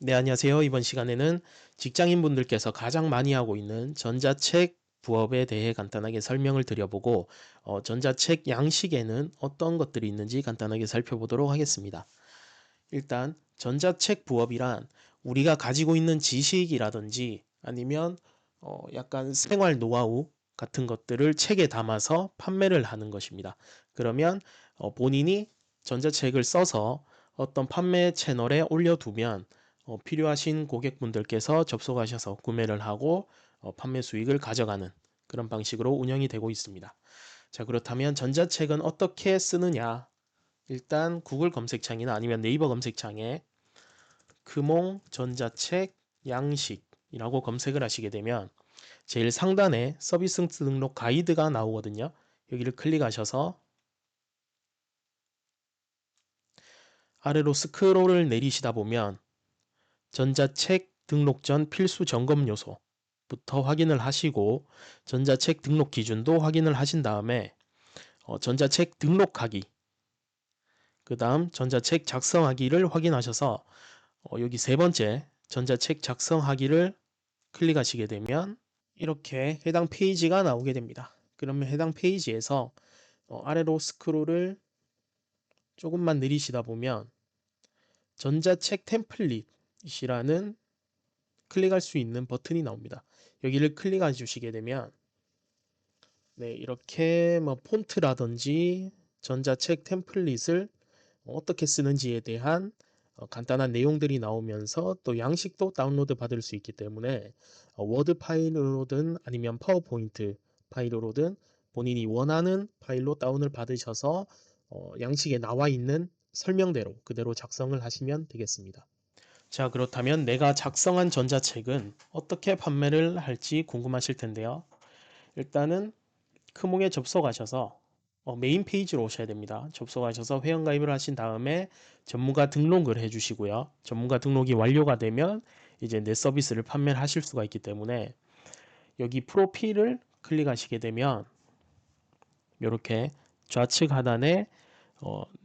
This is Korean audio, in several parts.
네, 안녕하세요. 이번 시간에는 직장인분들께서 가장 많이 하고 있는 전자책 부업에 대해 간단하게 설명을 드려보고, 전자책 양식에는 어떤 것들이 있는지 간단하게 살펴보도록 하겠습니다. 일단, 전자책 부업이란 우리가 가지고 있는 지식이라든지 아니면 약간 생활 노하우 같은 것들을 책에 담아서 판매를 하는 것입니다. 그러면 본인이 전자책을 써서 어떤 판매 채널에 올려두면 필요하신 고객분들께서 접속하셔서 구매를 하고 판매 수익을 가져가는 그런 방식으로 운영이 되고 있습니다. 자, 그렇다면 전자책은 어떻게 쓰느냐? 일단 구글 검색창이나 아니면 네이버 검색창에 금홍 전자책 양식이라고 검색을 하시게 되면 제일 상단에 서비스 등록 가이드가 나오거든요. 여기를 클릭하셔서 아래로 스크롤을 내리시다 보면 전자책 등록 전 필수 점검 요소부터 확인을 하시고 전자책 등록 기준도 확인을 하신 다음에 전자책 등록하기, 그 다음 전자책 작성하기를 확인하셔서 여기 세 번째 전자책 작성하기를 클릭하시게 되면 이렇게 해당 페이지가 나오게 됩니다. 그러면 해당 페이지에서 아래로 스크롤을 조금만 내리시다 보면 전자책 템플릿이라는 클릭할 수 있는 버튼이 나옵니다. 여기를 클릭해 주시게 되면 네, 이렇게 뭐 폰트라든지 전자책 템플릿을 어떻게 쓰는지에 대한 간단한 내용들이 나오면서 또 양식도 다운로드 받을 수 있기 때문에 워드 파일로든 아니면 파워포인트 파일로든 본인이 원하는 파일로 다운을 받으셔서 양식에 나와 있는 설명대로 그대로 작성을 하시면 되겠습니다. 자, 그렇다면 내가 작성한 전자책은 어떻게 판매를 할지 궁금하실 텐데요. 일단은 크몽에 접속하셔서 메인 페이지로 오셔야 됩니다. 접속하셔서 회원가입을 하신 다음에 전문가 등록을 해주시고요. 전문가 등록이 완료가 되면 이제 내 서비스를 판매를 하실 수가 있기 때문에 여기 프로필을 클릭하시게 되면 이렇게 좌측 하단에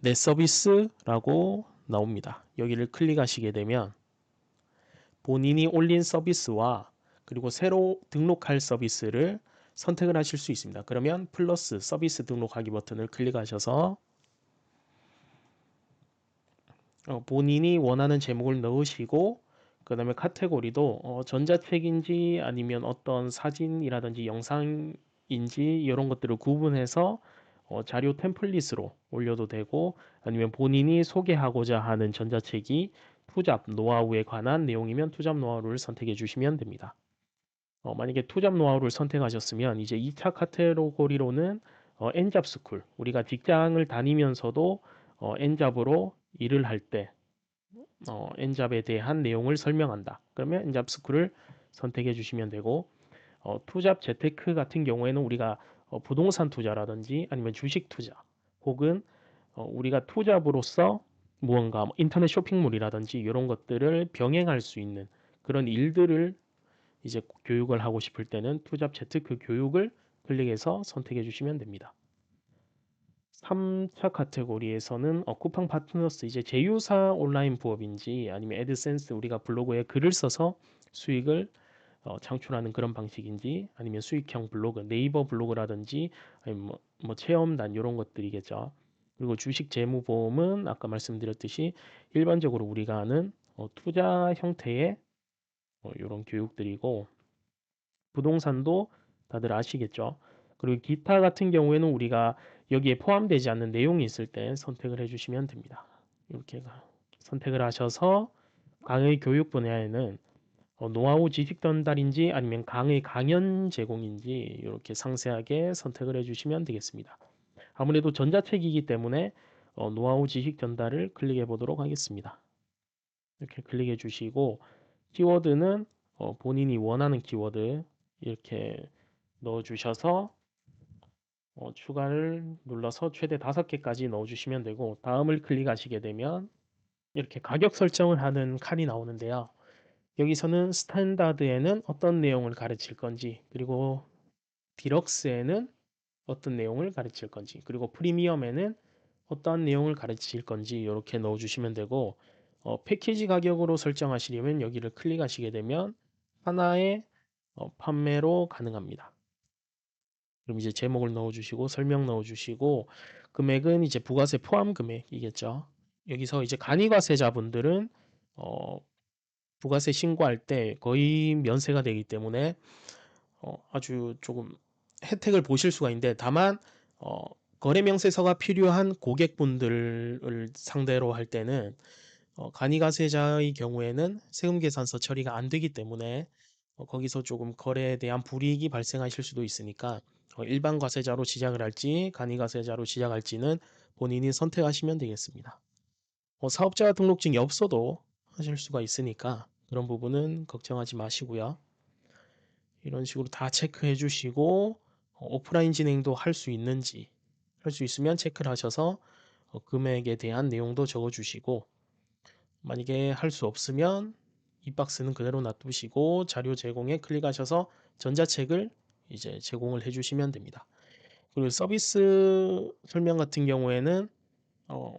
내 서비스라고 나옵니다. 여기를 클릭하시게 되면 본인이 올린 서비스와 그리고 새로 등록할 서비스를 선택을 하실 수 있습니다. 그러면 플러스 서비스 등록하기 버튼을 클릭하셔서 본인이 원하는 제목을 넣으시고 그 다음에 카테고리도 전자책인지 아니면 어떤 사진이라든지 영상인지 이런 것들을 구분해서 자료 템플릿으로 올려도 되고 아니면 본인이 소개하고자 하는 전자책이 투잡 노하우에 관한 내용이면 투잡 노하우를 선택해 주시면 됩니다. 만약에 투잡 노하우를 선택하셨으면 이제 2차 카테고리로는 엔잡 스쿨, 우리가 직장을 다니면서도 엔잡으로 일을 할 때 엔잡에 대한 내용을 설명한다. 그러면 엔잡 스쿨을 선택해 주시면 되고 투잡 재테크 같은 경우에는 우리가 부동산 투자라든지 아니면 주식 투자 혹은 우리가 투잡으로서 무언가 뭐 인터넷 쇼핑몰이라든지 이런 것들을 병행할 수 있는 그런 일들을 이제 교육을 하고 싶을 때는 투잡 재테크 교육을 클릭해서 선택해 주시면 됩니다. 3차 카테고리에서는 쿠팡 파트너스 이제 제휴사 온라인 부업인지 아니면 애드센스 우리가 블로그에 글을 써서 수익을 창출하는 그런 방식인지 아니면 수익형 블로그 네이버 블로그라든지 아니면 뭐 체험단 이런 것들이겠죠. 그리고 주식 재무보험은 아까 말씀드렸듯이 일반적으로 우리가 아는 투자 형태의 이런 교육들이고 부동산도 다들 아시겠죠. 그리고 기타 같은 경우에는 우리가 여기에 포함되지 않는 내용이 있을 때 선택을 해주시면 됩니다. 이렇게 선택을 하셔서 강의 교육 분야에는 노하우 지식 전달인지 아니면 강의 강연 제공인지 이렇게 상세하게 선택을 해주시면 되겠습니다. 아무래도 전자책이기 때문에 노하우 지식 전달을 클릭해 보도록 하겠습니다. 이렇게 클릭해 주시고 키워드는 본인이 원하는 키워드 이렇게 넣어 주셔서 추가를 눌러서 최대 5개까지 넣어 주시면 되고 다음을 클릭하시게 되면 이렇게 가격 설정을 하는 칸이 나오는데요. 여기서는 스탠다드에는 어떤 내용을 가르칠 건지 그리고 디럭스에는 어떤 내용을 가르칠 건지 그리고 프리미엄에는 어떠한 내용을 가르칠 건지 이렇게 넣어 주시면 되고 패키지 가격으로 설정하시려면 여기를 클릭하시게 되면 하나의 판매로 가능합니다. 그럼 이제 제목을 넣어주시고 설명 넣어주시고 금액은 이제 부가세 포함 금액이겠죠. 여기서 이제 간이과세자분들은 어, 부가세 신고할 때 거의 면세가 되기 때문에 아주 조금 혜택을 보실 수가 있는데 다만 어, 거래 명세서가 필요한 고객분들을 상대로 할 때는 간이가세자의 경우에는 세금계산서 처리가 안 되기 때문에 거기서 조금 거래에 대한 불이익이 발생하실 수도 있으니까 일반 과세자로 시작을 할지 간이가세자로 시작할지는 본인이 선택하시면 되겠습니다. 사업자 등록증이 없어도 하실 수가 있으니까 그런 부분은 걱정하지 마시고요. 이런 식으로 다 체크해 주시고 오프라인 진행도 할 수 있는지 할 수 있으면 체크를 하셔서 금액에 대한 내용도 적어 주시고 만약에 할 수 없으면 이 박스는 그대로 놔두시고 자료 제공에 클릭하셔서 전자책을 이제 제공을 해주시면 됩니다. 그리고 서비스 설명 같은 경우에는 어,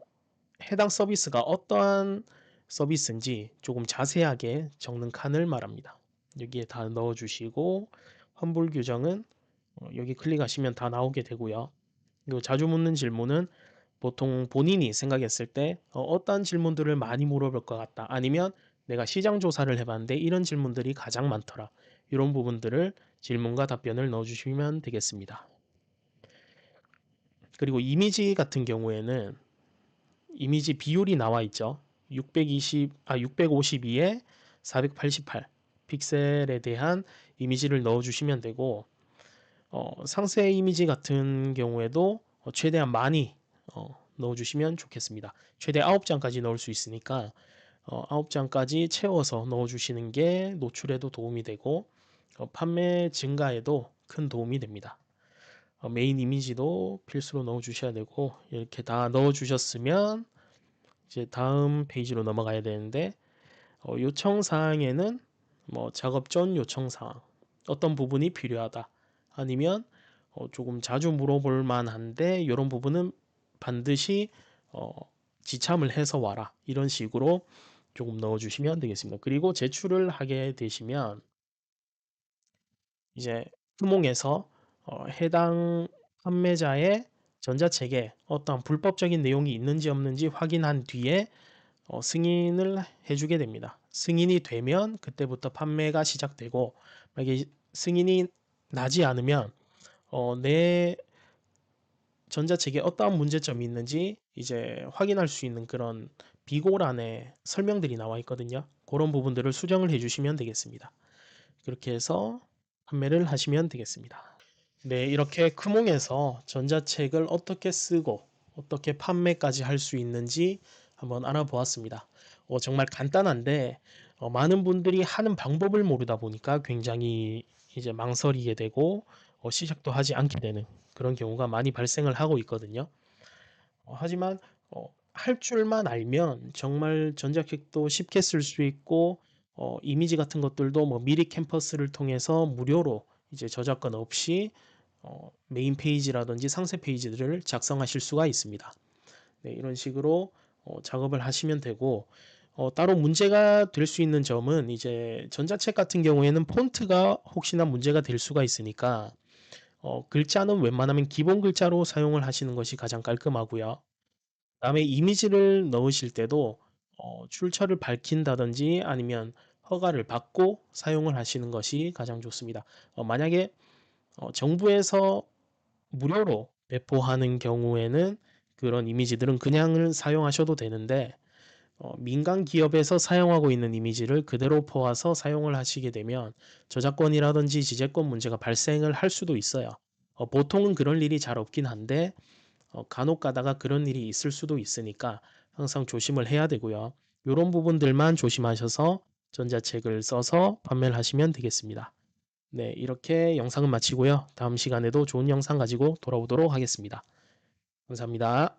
해당 서비스가 어떠한 서비스인지 조금 자세하게 적는 칸을 말합니다. 여기에 다 넣어주시고 환불 규정은 여기 클릭하시면 다 나오게 되고요. 그리고 자주 묻는 질문은 보통 본인이 생각했을 때 어떤 질문들을 많이 물어볼 것 같다. 아니면 내가 시장 조사를 해봤는데 이런 질문들이 가장 많더라. 이런 부분들을 질문과 답변을 넣어주시면 되겠습니다. 그리고 이미지 같은 경우에는 이미지 비율이 나와 있죠. 652에 488 픽셀에 대한 이미지를 넣어주시면 되고 상세 이미지 같은 경우에도 최대한 많이 넣어주시면 좋겠습니다. 최대 9장까지 넣을 수 있으니까 9장까지 채워서 넣어주시는 게 노출에도 도움이 되고 판매 증가에도 큰 도움이 됩니다. 메인 이미지도 필수로 넣어주셔야 되고 이렇게 다 넣어주셨으면 이제 다음 페이지로 넘어가야 되는데 요청 사항에는 뭐 작업 전 요청 사항 어떤 부분이 필요하다 아니면 조금 자주 물어볼 만한데 이런 부분은 반드시 어, 지참을 해서 와라 이런 식으로 조금 넣어주시면 되겠습니다. 그리고 제출을 하게 되시면 이제 수몽에서 해당 판매자의 전자책에 어떠한 불법적인 내용이 있는지 없는지 확인한 뒤에 승인을 해주게 됩니다. 승인이 되면 그때부터 판매가 시작되고 만약에 승인이 나지 않으면 내 전자책에 어떠한 문제점이 있는지 이제 확인할 수 있는 그런 비고란에 설명들이 나와 있거든요. 그런 부분들을 수정을 해주시면 되겠습니다. 그렇게 해서 판매를 하시면 되겠습니다. 네, 이렇게 크몽에서 전자책을 어떻게 쓰고 어떻게 판매까지 할 수 있는지 한번 알아보았습니다. 정말 간단한데 많은 분들이 하는 방법을 모르다 보니까 굉장히 이제 망설이게 되고 시작도 하지 않게 되는 그런 경우가 많이 발생을 하고 있거든요. 하지만 할 줄만 알면 정말 전자책도 쉽게 쓸 수 있고 이미지 같은 것들도 뭐 미리 캠퍼스를 통해서 무료로 이제 저작권 없이 메인 페이지라든지 상세 페이지들을 작성하실 수가 있습니다. 네, 이런 식으로 작업을 하시면 되고 따로 문제가 될 수 있는 점은 이제 전자책 같은 경우에는 폰트가 혹시나 문제가 될 수가 있으니까 글자는 웬만하면 기본 글자로 사용을 하시는 것이 가장 깔끔하고요. 그다음에 이미지를 넣으실 때도 출처를 밝힌다든지 아니면 허가를 받고 사용을 하시는 것이 가장 좋습니다. 만약에 정부에서 무료로 배포하는 경우에는 그런 이미지들은 그냥 사용하셔도 되는데 민간 기업에서 사용하고 있는 이미지를 그대로 포와서 사용을 하시게 되면 저작권이라든지 지재권 문제가 발생을 할 수도 있어요. 보통은 그럴 일이 잘 없긴 한데 간혹 가다가 그런 일이 있을 수도 있으니까 항상 조심을 해야 되고요. 이런 부분들만 조심하셔서 전자책을 써서 판매를 하시면 되겠습니다. 네, 이렇게 영상은 마치고요. 다음 시간에도 좋은 영상 가지고 돌아오도록 하겠습니다. 감사합니다.